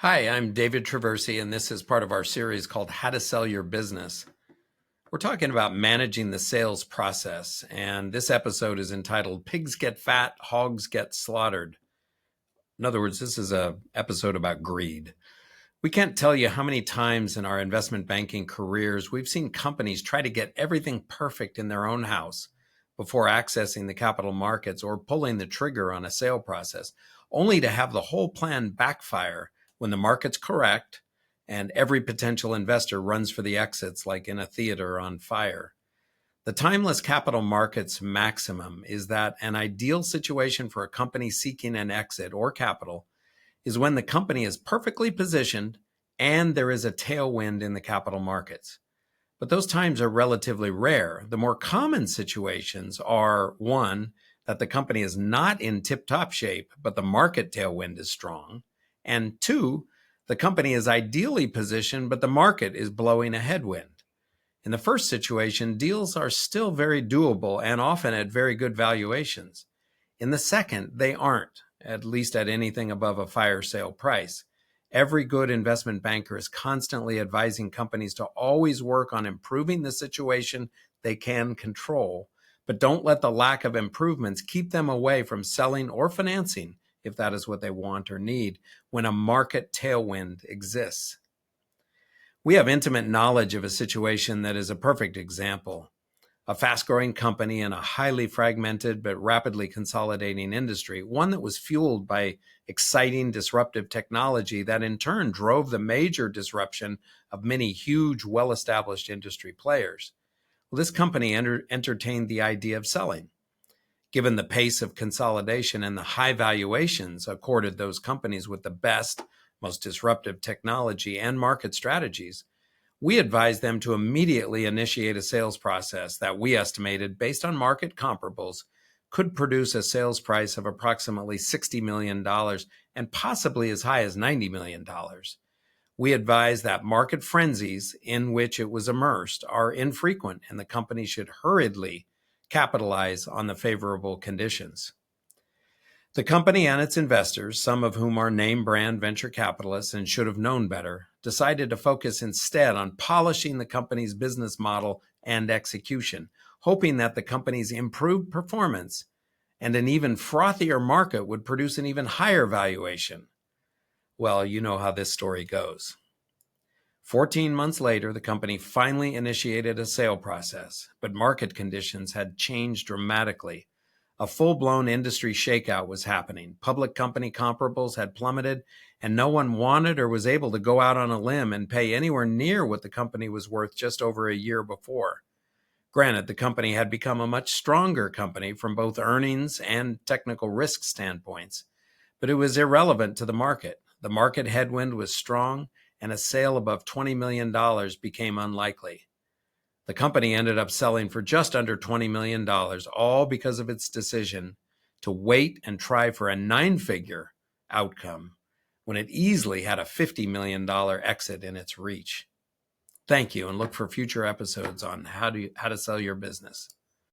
Hi, I'm David Traversi, and this is part of our series called How to Sell Your Business. We're talking about managing the sales process, and this episode is entitled Pigs Get Fat, Hogs Get Slaughtered. In other words, this is an episode about greed. We can't tell you how many times in our investment banking careers we've seen companies try to get everything perfect in their own house before accessing the capital markets or pulling the trigger on a sale process, only to have the whole plan backfire when the market's correct and every potential investor runs for the exits like in a theater on fire. The timeless capital markets maximum is that an ideal situation for a company seeking an exit or capital is when the company is perfectly positioned and there is a tailwind in the capital markets. But those times are relatively rare. The more common situations are one, that the company is not in tip-top shape, but the market tailwind is strong. And two, the company is ideally positioned, but the market is blowing a headwind. In the first situation, deals are still very doable and often at very good valuations. In the second, they aren't, at least at anything above a fire sale price. Every good investment banker is constantly advising companies to always work on improving the situation they can control, but don't let the lack of improvements keep them away from selling or financing, if that is what they want or need, when a market tailwind exists. We have intimate knowledge of a situation that is a perfect example. A fast-growing company in a highly fragmented but rapidly consolidating industry, one that was fueled by exciting disruptive technology that in turn drove the major disruption of many huge, well-established industry players. Well, this company entertained the idea of selling. Given the pace of consolidation and the high valuations accorded those companies with the best, most disruptive technology and market strategies, we advised them to immediately initiate a sales process that we estimated, based on market comparables, could produce a sales price of approximately $60 million and possibly as high as $90 million. We advised that market frenzies in which it was immersed are infrequent and the company should hurriedly capitalize on the favorable conditions. The company and its investors, some of whom are name brand venture capitalists and should have known better, decided to focus instead on polishing the company's business model and execution, hoping that the company's improved performance and an even frothier market would produce an even higher valuation. Well, you know how this story goes. 14 months later, the company finally initiated a sale process, but market conditions had changed dramatically. A full-blown industry shakeout was happening. Public company comparables had plummeted, and no one wanted or was able to go out on a limb and pay anywhere near what the company was worth just over a year before. Granted, the company had become a much stronger company from both earnings and technical risk standpoints, but it was irrelevant to the market. The market headwind was strong, and a sale above $20 million became unlikely. The company ended up selling for just under $20 million, all because of its decision to wait and try for a 9-figure outcome when it easily had a $50 million exit in its reach. Thank you, and look for future episodes on how to sell your business.